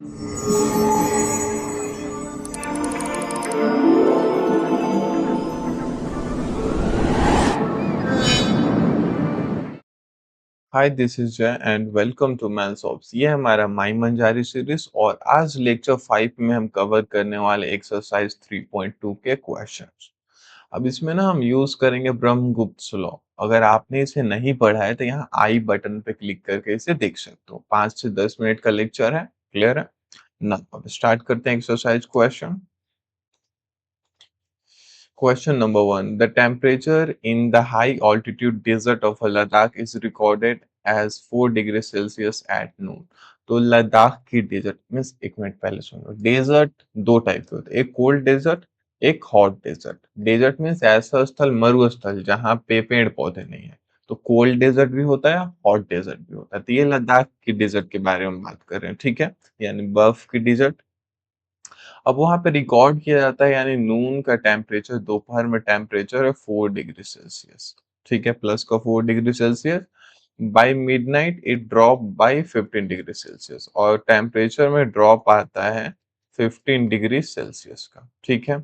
Hi this is Jay and welcome to mains ops. ये हमारा माई मंजारी series और आज लेक्चर 5 में हम कवर करने वाले एक्सरसाइज 3.2 के क्वेश्चंस। अब इसमें ना हम यूज करेंगे ब्रह्मगुप्त श्लोक। अगर आपने इसे नहीं पढ़ा है तो यहाँ आई बटन पे क्लिक करके इसे देख सकते हो। 5 से 10 मिनट का लेक्चर है। क्लियर है ना? अब स्टार्ट करते हैं exercise question. Question number one. The temperature in the high altitude desert of Ladakh is recorded as 4 degrees Celsius at noon. तो लद्दाख की डेजर्ट मीन्स, एक मिनट पहले सुनो, डेजर्ट दो टाइप के होते हैं, एक कोल्ड डेजर्ट, एक हॉट डेजर्ट। डेजर्ट मीन्स ऐसा स्थल, मरुस्थल जहाँ पे पेड़ पौधे नहीं है। तो कोल्ड डेजर्ट भी होता है, हॉट डेजर्ट भी होता है। तो ये लद्दाख की डेजर्ट के बारे में बात कर रहे हैं, ठीक है, यानी बर्फ की डेजर्ट। अब वहां पे रिकॉर्ड किया जाता है, यानी नून का टेम्परेचर, दोपहर में टेम्परेचर है 4 डिग्री सेल्सियस, ठीक है, प्लस का 4 degree Celsius. By midnight it drop by 15 degree Celsius, और टेम्परेचर में ड्रॉप आता है 15 डिग्री सेल्सियस का, ठीक है।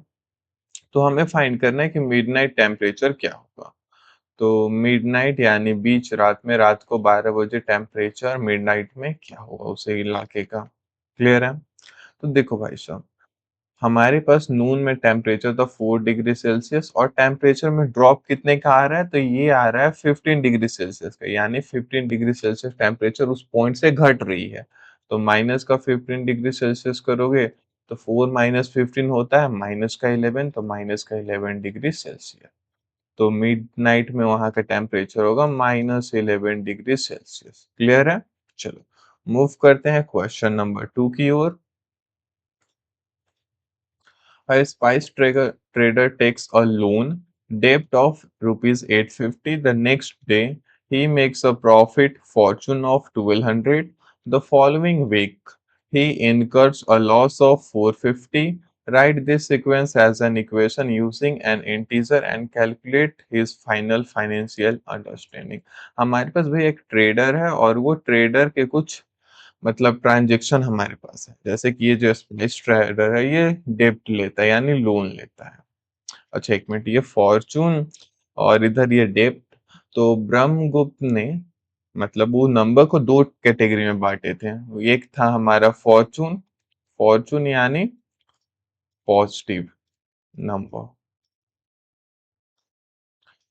तो हमें फाइंड करना है कि मिडनाइट टेम्परेचर क्या होगा। तो मिडनाइट यानी बीच रात में, रात को 12 बजे टेम्परेचर मिडनाइट में क्या होगा उसे इलाके का। क्लियर है? तो देखो भाई साहब, हमारे पास नून में टेम्परेचर था 4 डिग्री सेल्सियस, और टेम्परेचर में ड्रॉप कितने का आ रहा है, तो ये आ रहा है 15 डिग्री सेल्सियस का, यानी 15 डिग्री सेल्सियस टेम्परेचर उस पॉइंट से घट रही है। तो माइनस का 15 डिग्री सेल्सियस करोगे तो 4 - 15 होता है -का 11, तो -का 11 डिग्री सेल्सियस। तो मिड नाइट में वहां का टेम्परेचर होगा -11 डिग्री सेल्सियस। क्लियर है? चलो मूव करते हैं क्वेश्चन नंबर 2 की ओर। A spice trader takes a loan debt of rupees 850. The next day, he makes a profit fortune of 1200. The following week, he incurs a loss of 450. Write this sequence as an equation using an integer and calculate his final financial understanding. हमारे पास भाई एक trader है और वो trader के कुछ मतलब transaction हमारे पास है। जैसे कि ये जो स्पेस ट्रेडर है ये डेब्ट लेता है यानी लोन लेता है। अच्छा एक मिनट, ये फॉर्चून और इधर ये डेब्ट। तो ब्रह्मगुप्त ने मतलब वो नंबर को दो कैटेगरी में बांटे थे। एक था हमारा फॉर्चून, फॉर्चून यानी पॉजिटिव नंबर,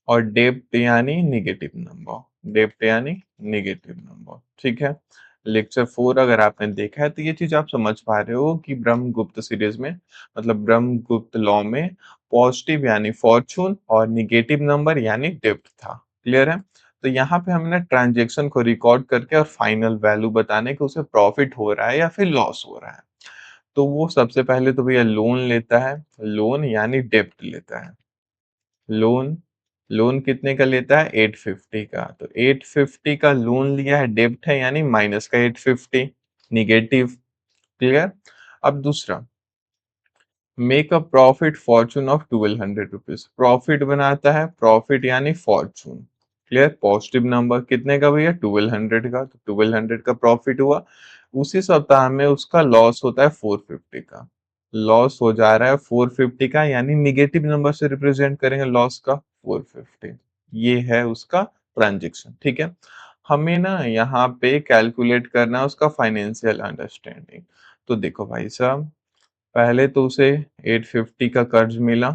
और डेब्ट यानी निगेटिव नंबर, डेब्ट यानी निगेटिव नंबर, ठीक है। लेक्चर 4 अगर आपने देखा है तो ये चीज आप समझ पा रहे हो कि ब्रह्मगुप्त सीरीज में मतलब ब्रह्मगुप्त लॉ में पॉजिटिव यानी फॉर्चून और निगेटिव नंबर यानी डेब्ट था। क्लियर है? तो यहाँ पे हमने ट्रांजेक्शन को रिकॉर्ड करके और फाइनल वैल्यू बताने कि उसे प्रॉफिट हो रहा है या फिर लॉस हो रहा है। तो वो सबसे पहले तो भैया लोन लेता है, लोन यानी डेब्ट लेता है। लोन, लोन कितने का लेता है? 850 का। तो 850 का लोन लिया है, डेब्ट है यानी माइनस का 850, निगेटिव। क्लियर? अब दूसरा, make a profit Fortune of 1200 rupees, profit बनाता है, प्रॉफिट यानी फॉर्चून। क्लियर? पॉजिटिव नंबर कितने का भैया? 1200 का। तो 1200 का प्रॉफिट हुआ। उसी सप्ताह में उसका लॉस होता है 450 का। लॉस हो जा रहा है 450 का, यानी निगेटिव नंबर से रिप्रेजेंट करेंगे लॉस का 450। ये है उसका ट्रांजेक्शन, ठीक है। हमें ना यहाँ पे कैलकुलेट करना है उसका फाइनेंशियल अंडरस्टैंडिंग। तो देखो भाई साहब, पहले तो उसे 850 का कर्ज मिला,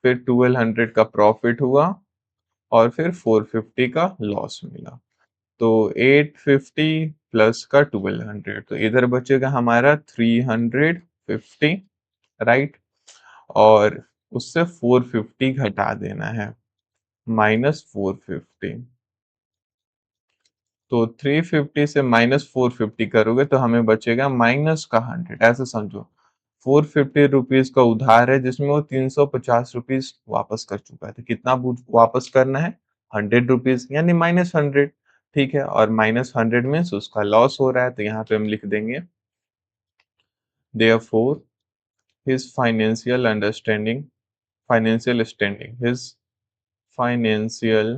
फिर 1200 का प्रॉफिट हुआ, और फिर 450 का लॉस मिला। तो 850 प्लस का 1200, तो इधर बचेगा हमारा 350, राइट। और उससे 450 घटा देना है, -450। तो 350 से -450 करोगे तो हमें बचेगा माइनस का 100। ऐसे समझो, 450 रुपीज का उधार है जिसमें वो 350 रुपीज वापस कर चुका है। तो कितना वापस करना है? 100 रुपीज, यानी -100। ठीक है, और -100 में उसका लॉस हो रहा है, तो यहाँ पे हम लिख देंगे therefore his financial standing, his financial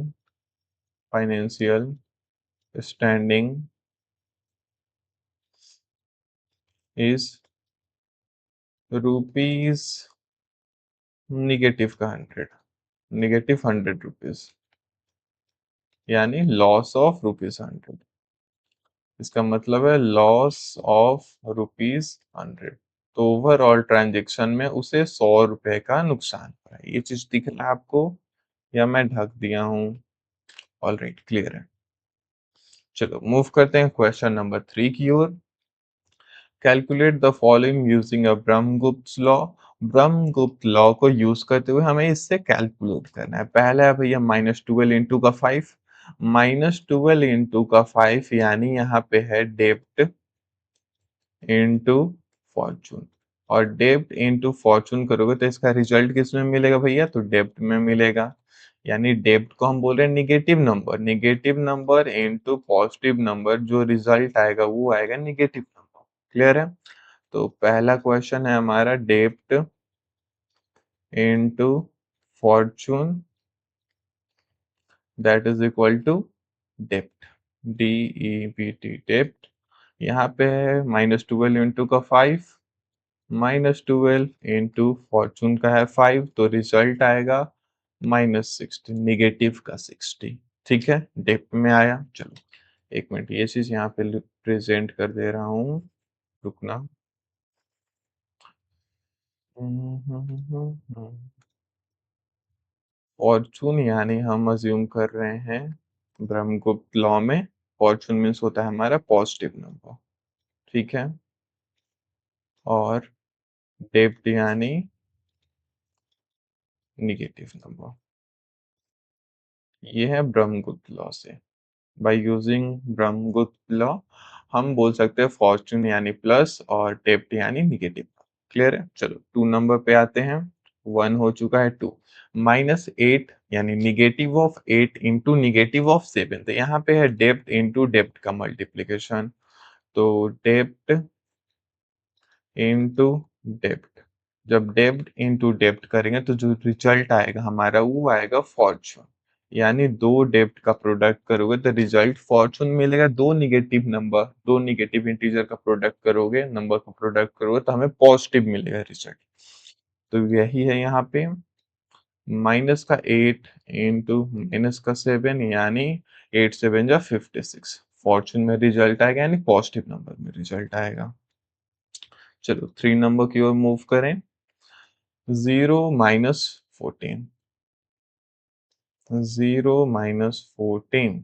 financial standing is rupees negative का 100, निगेटिव 100 रुपीज, यानी लॉस ऑफ रुपीज 100। इसका मतलब है लॉस ऑफ रुपीज 100। तो ओवरऑल ट्रांजेक्शन में उसे 100 रुपए का नुकसान हुआ है। ये चीज दिख रहा है आपको या मैं ढक दिया हूँ? ऑलराइट, क्लियर है। चलो मूव करते हैं क्वेश्चन नंबर 3 की ओर। Calculate the following using a Brahmagupta law. Brahmagupta law को यूज करते हुए हमें इससे कैलकुलेट करना है। पहला है भैया -12 × 5, -12 × 5 यानी यहाँ पे है डेप्ट इनटू फॉर्चून। और डेब्ट इनटू फॉर्चून करोगे तो इसका रिजल्ट किस में मिलेगा भैया? तो डेब्ट में मिलेगा। यानी डेब्ट को हम बोल रहे हैं negative number, negative number into positive number, जो रिजल्ट आएगा वो आएगा निगेटिव नंबर। क्लियर है? तो पहला क्वेश्चन है हमारा डेब्ट into Fortune that is equal to डेब्ट, DEBT डेब्ट। यहाँ पे है -12 × 5, -12 इंटू फॉर्चून का है 5, तो रिजल्ट आएगा -60, निगेटिव का 60। ठीक है, डेप्थ में आया। चलो एक मिनट, ये चीज यहाँ पे प्रेजेंट कर दे रहा हूँ, रुकना। फॉर्चून यानी हम अज्यूम कर रहे हैं ब्रह्मगुप्त लॉ में फॉर्चून मीन्स होता है हमारा पॉजिटिव नंबर। ठीक है, और डेप्थ यानी निगेटिव नंबर। ये है ब्रह्मगुप्त लॉ से। बाय यूजिंग ब्रह्मगुप्त लॉ हम बोल सकते हैं फॉर्चून यानी प्लस और डेप्ट यानी निगेटिव। क्लियर है? चलो 2 नंबर पे आते हैं। 1 हो चुका है, 2। -8 यानी negative of 8 into negative of 7, तो यहाँ पे है डेप्ट इंटू डेप्ट का मल्टीप्लीकेशन। तो डेप्ट इंटू डेप्ट, जब डेब्ट इंटू डेब्ट करेंगे तो जो रिजल्ट आएगा हमारा वो आएगा फॉर्चून। यानी दो डेब्ट का प्रोडक्ट करोगे तो रिजल्ट फॉर्चून मिलेगा। दो निगेटिव नंबर, दो निगेटिव इंटीजर का प्रोडक्ट करोगे, नंबर का प्रोडक्ट करोगे तो हमें पॉजिटिव मिलेगा रिजल्ट। तो यही है यहाँ पे -8 इंटू -7 यानी 8 7 जा 56। फॉर्चून में रिजल्ट आएगा यानी पॉजिटिव नंबर में रिजल्ट आएगा। चलो 3 नंबर की ओर मूव करें। 0 - 14, 0 - 14।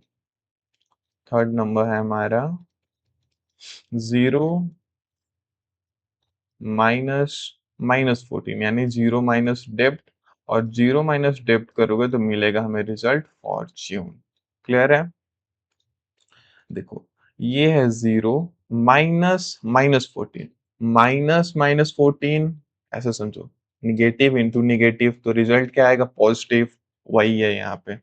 थर्ड नंबर है हमारा 0 - 14 यानी 0 - डेप्ट, और 0 - डेप्ट करोगे तो मिलेगा हमें रिजल्ट फॉर्च्यून। क्लियर है? देखो ये है 0 - -14, -14 ऐसा समझो, निगेटिव इंटू निगेटिव तो रिजल्ट क्या आएगा? पॉजिटिव। वही है यहाँ पे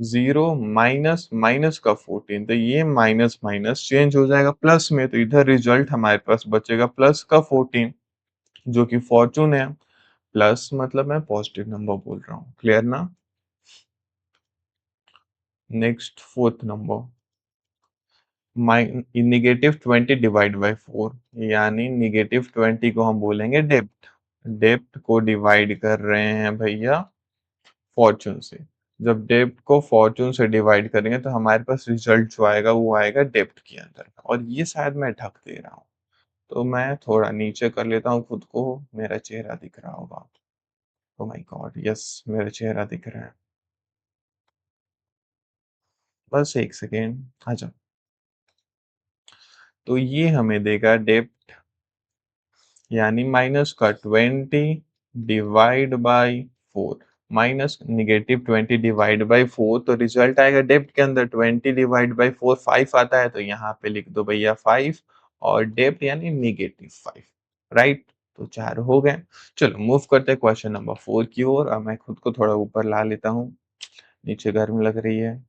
0 माइनस माइनस का 14, तो ये माइनस माइनस चेंज हो जाएगा प्लस में, तो इधर रिजल्ट हमारे पास बचेगा प्लस का 14, जो कि फॉर्चून है। प्लस मतलब मैं पॉजिटिव नंबर बोल रहा हूँ। क्लियर ना? नेक्स्ट 4th नंबर, -20 / 4, यानी -20 को हम बोलेंगे डेप्ट। डेप्ट को डिवाइड कर रहे हैं भैया फॉर्चून से। जब डेप्ट को फॉर्चून से डिवाइड करेंगे तो हमारे पास रिजल्ट जो आएगा वो आएगा डेप्ट के अंदर का। और ये शायद मैं ढक दे रहा हूँ, तो मैं थोड़ा नीचे कर लेता हूँ खुद को, मेरा चेहरा दिख रहा होगा। ओ माय गॉड, यस मेरा चेहरा दिख रहा है। बस एक सेकेंड, आ जाओ। तो ये हमें देगा डेप्ट यानी -20 डिवाइड बाई 4, -20 डिवाइड बाई 4, तो रिजल्ट आएगा डेप्ट के अंदर 20 डिवाइड बाई 4 5 आता है, तो यहाँ पे लिख दो भैया 5, और डेप्ट यानी -5। राइट, तो 4 हो गए। चलो मूव करते हैं क्वेश्चन नंबर 4 की ओर। और मैं खुद को थोड़ा ऊपर ला लेता हूँ, नीचे गर्म लग रही है।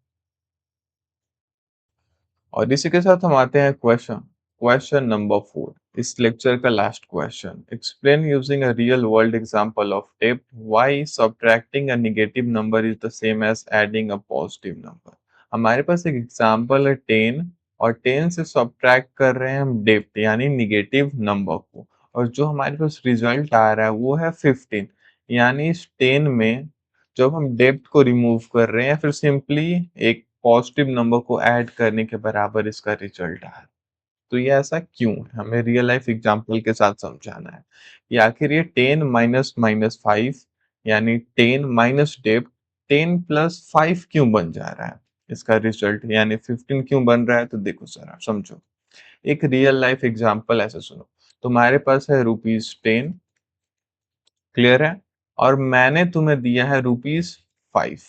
और इसी के साथ हम आते हैं क्वेश्चन क्वेश्चन नंबर 4, इस लेक्चर का last question. Explain using a real world example of tape why subtracting a negative number is the same as adding a positive number. हमारे पास एक एग्जांपल है 10, और 10 से सब्ट्रैक्ट कर रहे हैं हम डेब्ट यानी नेगेटिव नंबर को, और जो हमारे पास रिजल्ट आ रहा है वो है 15। यानी इस 10 में जब हम डेब्ट को रिमूव कर रहे हैं, फिर सिंपली एक पॉजिटिव नंबर को ऐड करने के बराबर इसका रिजल्ट आ रहा है। तो ये ऐसा क्यों है? हमें रियल लाइफ एग्जांपल के साथ समझाना है कि आखिर ये 10 माइनस माइनस 5 यानी 10 माइनस डेब्ट 10 प्लस 5 क्यों बन जा रहा है? इसका रिजल्ट यानी 15 क्यों बन रहा है? तो देखो जरा समझो। एक रियल लाइफ एग्जांपल ऐसे सुनो। तुम्हारे पास है रुपीज 10, क्लियर है? और मैंने तुम्हें दिया है रुपीज 5।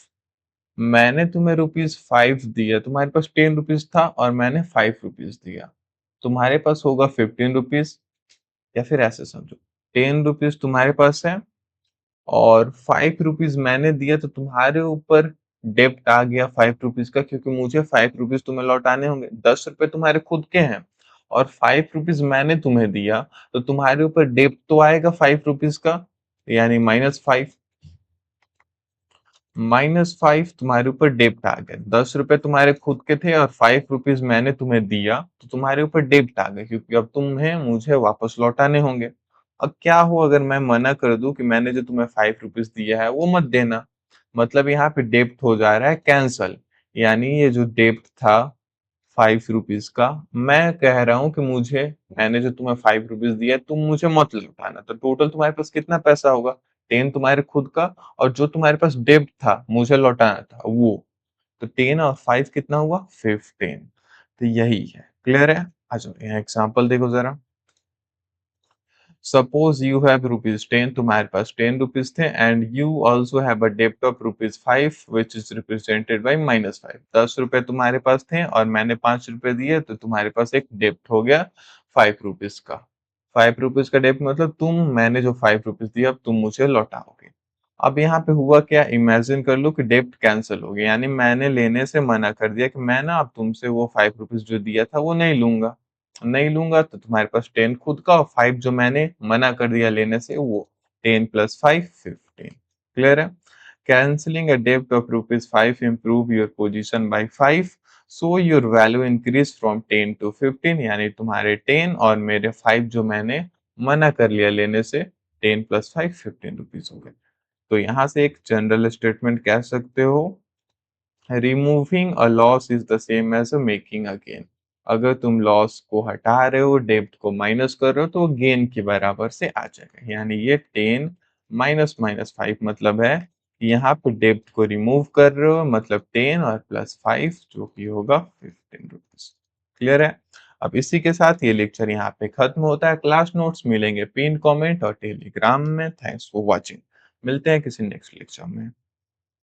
मैंने तुम्हें रुपीज 5 दिया, तुम्हारे पास 10 रुपीज था और मैंने 5 रुपीज दिया। तुम्हारे पास होगा 15 रुपीज, या फिर ऐसे समझो 10 रुपीज तुम्हारे पास है और 5 रुपीज मैंने दिया, तो तुम्हारे ऊपर डेब्ट आ गया 5 रुपीज का, क्योंकि मुझे 5 रुपीज तुम्हें लौटाने होंगे। 10 रुपए तुम्हारे खुद के हैं और 5 रुपीज मैंने तुम्हें दिया, तो तुम्हारे ऊपर डेब्ट तो आएगा 5 रुपीज का, यानी -5। -5 तुम्हारे ऊपर डेब्ट आ गया। 10 रुपए तुम्हारे खुद के थे और 5 रुपीज मैंने तुम्हें दिया, तो तुम्हारे ऊपर डेब्ट आ गया, क्योंकि अब तुम्हें मुझे वापस लौटाने होंगे। अब क्या हो अगर मैं मना कर दूं कि मैंने जो तुम्हें 5 रुपीज दिया है वो मत देना? मतलब यहाँ पे डेब्ट हो जा रहा है कैंसल। यानी ये जो डेब्ट था 5 रुपीज का, मैं कह रहा हूँ कि मुझे, मैंने जो तुम्हें 5 रुपीज दिया तुम मुझे मत लौटाना। तो टोटल तुम्हारे पास कितना पैसा होगा? 10 तुम्हारे खुद का, और जो तुम्हारे पास डेब्ट था मुझे लौटाना था वो। तो 10 और 5 कितना हुआ? 15। तो यही है, क्लियर है? आ जाओ यहाँ एग्जांपल देखो जरा। सपोज यू हैव रुपीज 10, तुम्हारे पास 10 रुपीज थे, and you also have a डेब्ट of rupees 5 which is represented by -5। 10 रुपए तुम्हारे पास थे और मैंने 5 रुपए दिए, तो तुम्हारे पास एक डेब्ट हो गया 5 रुपीज का। 5 रुपीज का डेब्ट मतलब तुम, मैंने जो 5 रुपीज दिया अब तुम मुझे लौटाओगे। अब यहाँ पे हुआ क्या, इमेजिन कर लो कि डेब्ट कैंसिल हो गया, यानी मैंने लेने से मना कर दिया कि मैं ना अब तुमसे वो 5 रुपीज जो दिया था वो नहीं लूंगा। नहीं लूंगा तो तुम्हारे पास 10 खुद का और 5 जो मैंने मना कर दिया लेने से वो। 10 प्लस 5 15। क्लियर है? कैंसिलिंग अ डेब्ट of rupees 5 improve your position by 5, so your value increase from 10 to 15, यानी तुम्हारे 10 और मेरे 5 जो मैंने मना कर लिया लेने से, 10 प्लस 5 15 रुपीज हो गए। तो यहाँ से एक जनरल स्टेटमेंट कह सकते हो, removing a loss is the same as a making a gain. अगर तुम लॉस को हटा रहे हो, डेब्ट को माइनस कर रहे हो, तो वो गेन के बराबर से आ जाएगा। यानी ये 10 माइनस माइनस 5 मतलब है कि यहाँ पे डेब्ट को रिमूव कर रहे हो, मतलब 10 और प्लस 5 जो कि होगा 15 रुपीज। क्लियर है? अब इसी के साथ ये लेक्चर यहाँ पे खत्म होता है। क्लास नोट्स मिलेंगे पिन कमेंट और टेलीग्राम में। Thanks for watching. मिलते हैं किसी नेक्स्ट लेक्चर में।